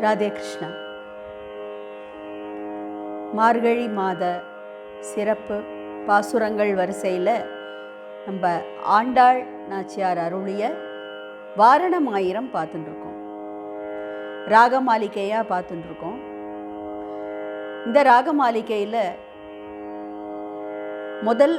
ராதே கிருஷ்ணா. மார்கழி மாத சிறப்பு பாசுரங்கள் வரிசையில் நம்ம ஆண்டாள் நாச்சியார் அருளிய வாரணமாயிரம் பார்த்துட்டுருக்கோம். ராகமாளிகையாக பார்த்துட்டுருக்கோம். இந்த ராகமாளிகையில் முதல்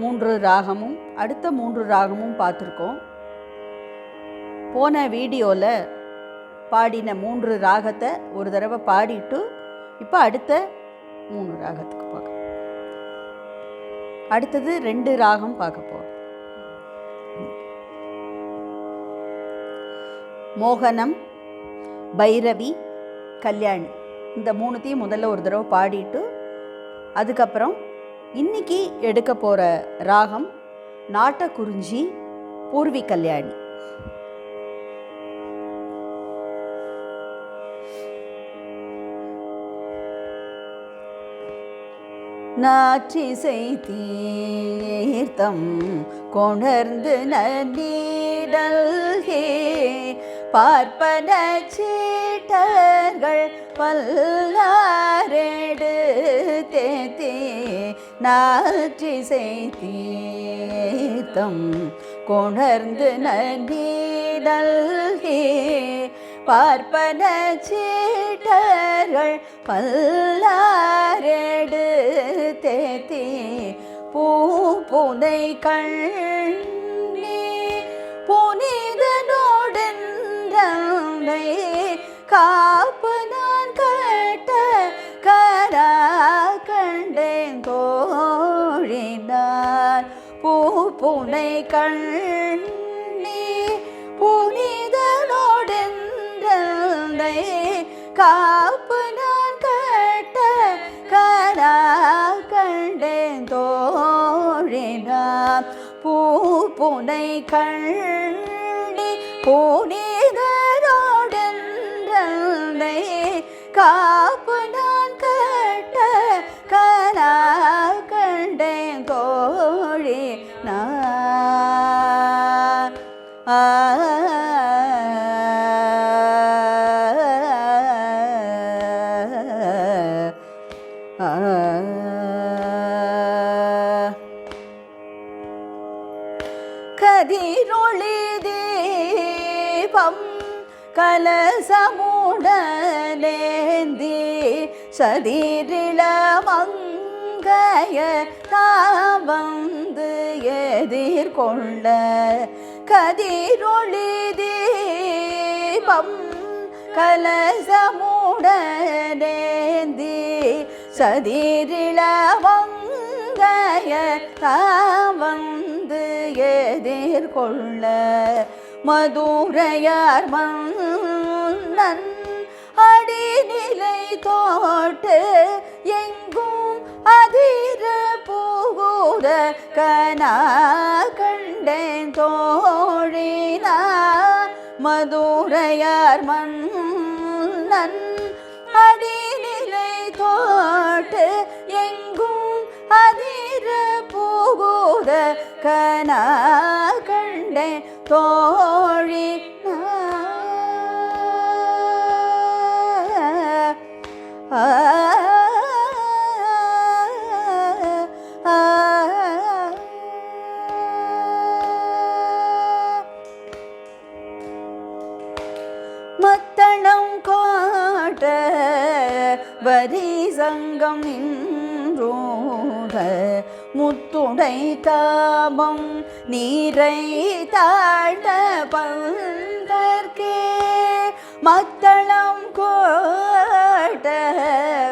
3 ராகமும் அடுத்த 3 ராகமும் பார்த்துருக்கோம். போன வீடியோவில் பாடின 3 ராகத்தை ஒரு தடவை பாடிட்டு இப்போ அடுத்த 3 ராகத்துக்கு பார்க்க, அடுத்தது 2 ராகம் பார்க்க போகிறோம். மோகனம், பைரவி, கல்யாணி, இந்த 3த்தையும் முதல்ல ஒரு தடவை பாடிட்டு அதுக்கப்புறம் இன்னைக்கு எடுக்க போகிற ராகம் நாட்டக்குறிஞ்சி, பூர்வி கல்யாணி. நாற்றிசை தீர்த்தம் கொணர்ந்து நன்னீடல்கே பார்ப்பன சீட்டர்கள் பல்லாரெடு தேத்தே. நாற்றிசை தீர்த்தம் கொணர்ந்து நன்னீடல்கே பார்ப்பன சீட்டர்கள் பல்லாரெடு தேத்தி. பூனை கண்ணி புனிதனோடென்றை காப்பு நான் கட்ட கரா கண்டேன் தோழினார். பூனை கண்ணி புனிதனோடென்றை காப்பு நான் கட்ட கரா கண்டேன் தோழினார். பூனை கண்ணி புனிதனோடென்றை காப்பு நான் கட்ட கரா கண்டேன் தோழினார். கதிரொளி தீபம் கலசமுடனேந்தி சதிரிளமங்கைய தாவந்து எதிர்கொள்ள. கதிரொளி தீபம் கலசமுடனேந்தி சதிரிளமங்கைய தாவந்து எதிர்கொள்ள. மதுரையார் மன்னன் அடிநிலை தோட்டு எங்கும் அதிர புகுத கனா கண்டேன் தோழினார். மதுரையார் மன்னன் அடிநிலை தோட்டு எங்கும் அதிர புகுத கனா கண்டேன் தோழினார். மத்தளம் கோட்ட வரி சங்கம் நின்றோட முத்துடை தாபம் நீரை தாழ்ந்த பந்தர்க்கே. மத்தளம் கோட்ட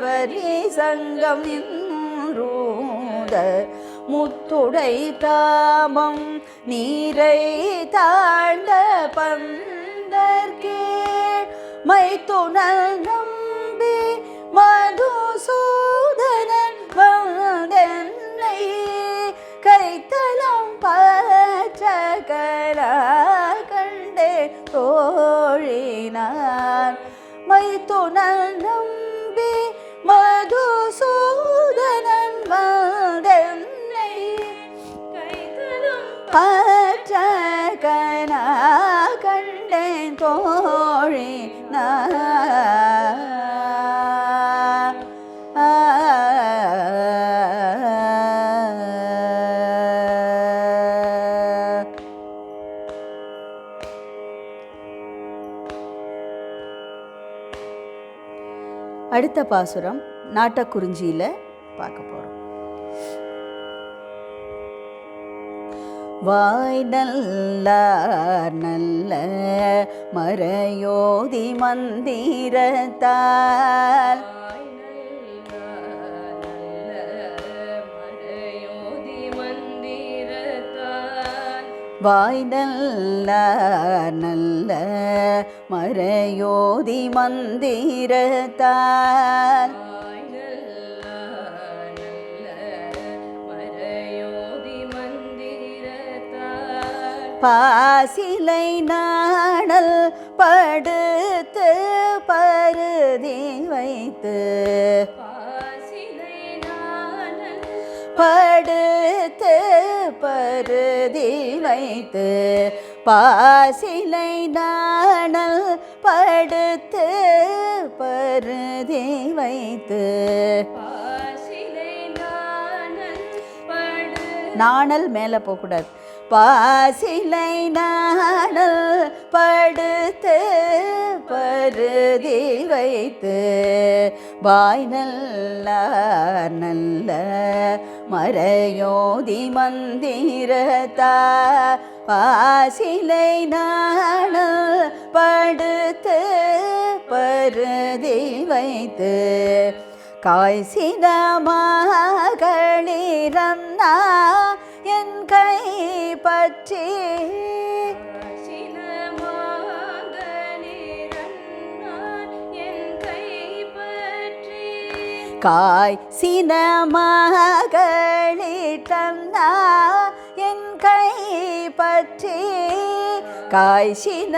வரி சங்கம் நின்றோட முத்துடை தாபம் நீரை தாழ்ந்த பந்தர்க்கே. மைத்துணல் நம்பி மதுசூதனன் வந்தென்னை கைத்தலம் பற்ற கலா கண்டே தோழினார். மைத்துணல் நம்பி மதுசூதனன் வந்தென்னை கைத்தலம் பற்ற கலா கண்டேன் தோழி அடுத்த பாசுரம் நாட்டக்குறிஞ்சியில் பார்க்க போகிறோம். வாய் நல்ல நல்ல மறையோதி மந்திரத்தால் வாய் நல்ல நல்ல மறையோதி மந்திரத்தால் பாசிலை நாணல் படுத்து பருதி வைத்து படுத்து பருதி வைத்து பாசிலை நாணல் படுத்து பருதி வைத்து நாணல் மேலே போகக்கூடாது. பாசிலை நாணல் படுத்து பருதி வைத்து வாய் நல்ல நல்ல மறையோதி மந்திரத்தா பாசிலை நாணல் படுத்து பருதி வைத்து காய்சினமாகளிரன்னா என் கை பற்றி காய் சினமகளிரன்னா என் கை பற்றி காய் சின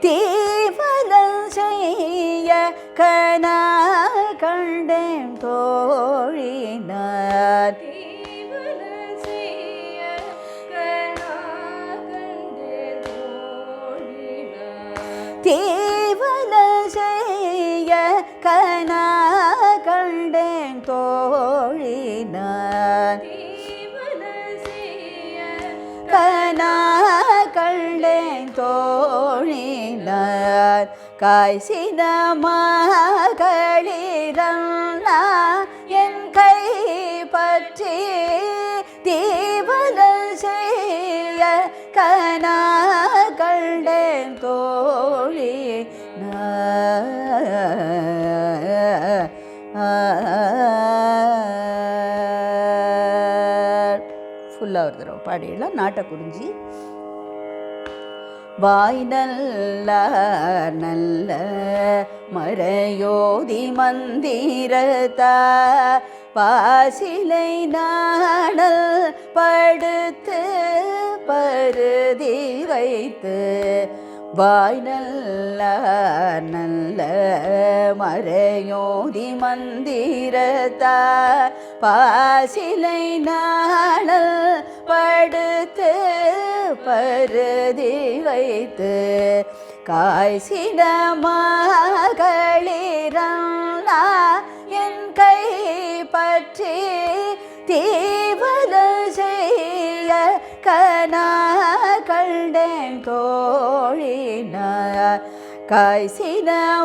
தீவலம் செய்ய கனா கண்டேன் தோழினார் தீவலம் செய்ய கனா கண்டேன் தோழினார் கனா கண்டேன் தோழினார் காய் சினமகளிரன்னா என் கை பற்றி தீவலம் செய்ய கனா கண்டேன் தோழி ஃபுல்லாக ஒரு தடவை பாடிடலாம். நாட்டக்குறிஞ்சி. வாய் நல்ல நல்ல மறையோதி மந்திரத்தா பாசிலை நாணல் படுத்து பருதி வைத்து வாய் நல்ல நல்ல மறையோதி மந்திரத்தா பாசிலை நாணல் படுத்து பருதி வைத்து காய் சினமகளிரன்னா என் கை பற்றி தீவலம் செய்ய கனா கண்டேன் தோழினார் காய் சினமகளிரன்னா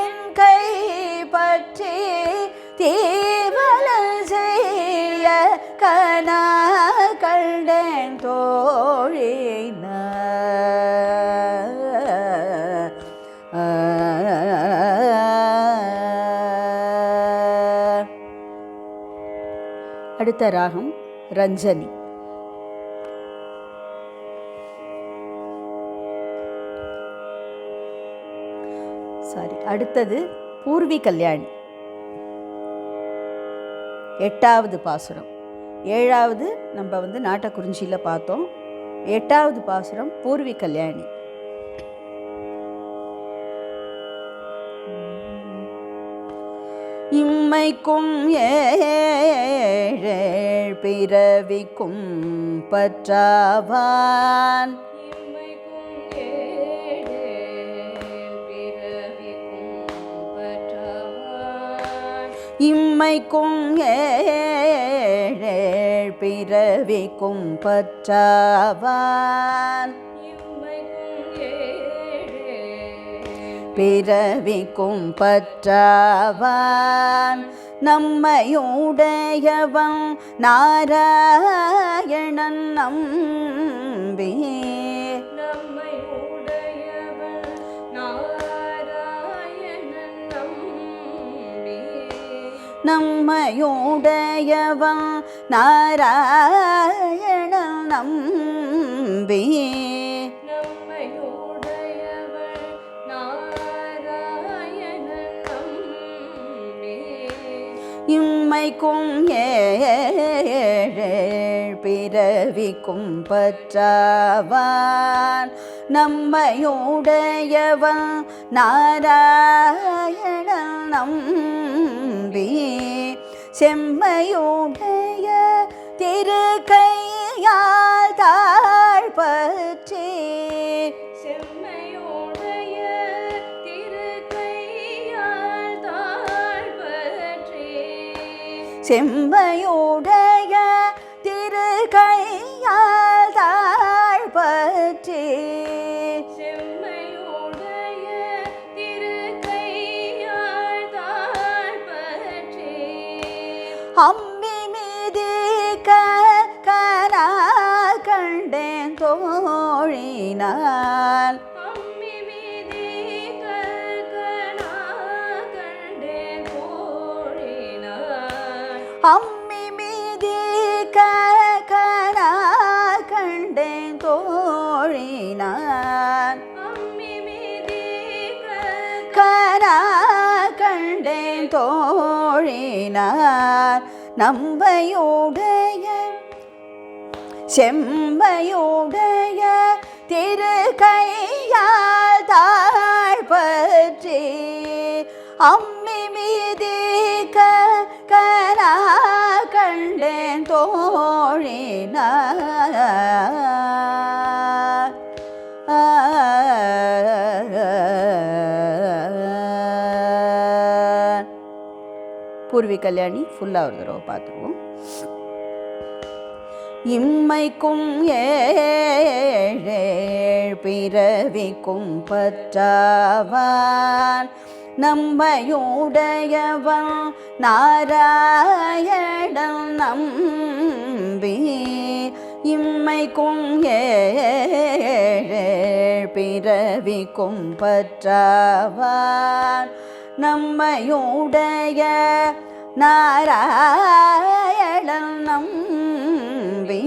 என் கை பற்றி தீவலம் செய்ய கனா கண்டேன் தோழினார். அடுத்த ராகம் ரஞ்சனி. அடுத்தது பூர்வி கல்யாணி. 8வது பாசுரம். 7வது நம்ம நாட்டக்குறிஞ்சியில் பார்த்தோம். 8வது பாசுரம் பூர்வி கல்யாணி. இம்மைக்கும் ஏழேழ் பிறவிக்கும் பற்றாவான் இம்மைக்கும் ஏழேழ் பிறவிக்கும் பற்றாவான் பிறவிக்கும் பற்றாவான் நம்மையுடையவன் நாராயணன் நம்பி நம்மையுடையவன் நாராயணன் நம்பி இம்மைக்கும் ஏழேழ் பிறவிக்கும் பற்றாவான் நம்மையுடையவன் நாராயணன் நம்பி செம்மையுடைய திருக்கையால் தாழ்பற்றி செம்மையுடைய திருக்கையால் தாழ்பற்றி அம்மி மீதிக்க கனா கண்டேன் தோழினான் அம்மி மீதிக்க கனா கண்டேன் தோழினான் கனா கண்டேன் தோழினான் நம்பையுடைய செம்மையுடைய திருக்கையால் தாழ்பற்றி அம்மி மீதிக்க கனா கண்டேன் தோழினான் பூர்வி கல்யாணி ஃபுல்லாக ஒரு தடவை பார்த்துருவோம். இம்மைக்கும் ஏழேழ் பிறவிக்கும் பற்றாவான் நம்மையுடையவன் நாராயணன் நம்பி இம்மைக்கும் ஏழேழ் பிறவிக்கும் பற்றாவான் நம்மையுடைய நாராயணன் நம்பி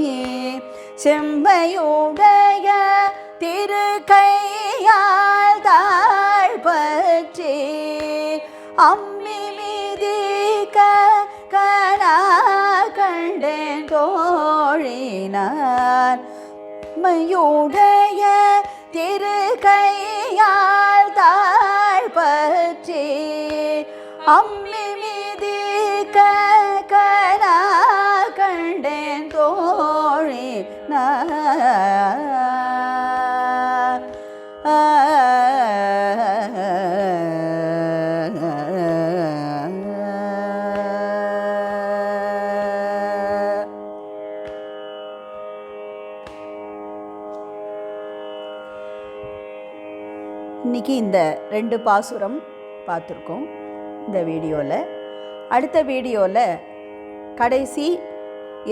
செம்மையுடைய திருக்கையால் தாழ்பற்றி அம்மி மீதிக்க கனா கண்டேன் தோழினான் மையுடைய திருக்கையால் தாழ்பற்றி அம்மி மீதிக்க கனா கண்டேன் தோழினான் இன்றைக்கி இந்த 2 பாசுரம் பார்த்துருக்கோம் இந்த வீடியோவில். அடுத்த வீடியோவில் கடைசி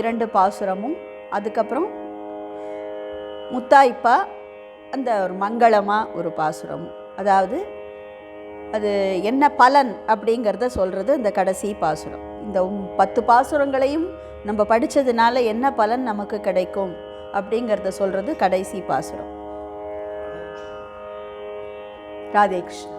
2 பாசுரமும் அதுக்கப்புறம் முத்தாய்ப்பா அந்த ஒரு மங்களமாக ஒரு பாசுரமும், அதாவது அது என்ன பலன் அப்படிங்கிறத சொல்கிறது இந்த கடைசி பாசுரம். இந்த 10 பாசுரங்களையும் நம்ம படித்ததுனால என்ன பலன் நமக்கு கிடைக்கும் அப்படிங்கிறத சொல்கிறது கடைசி பாசுரம். ராதே கிருஷ்ணா.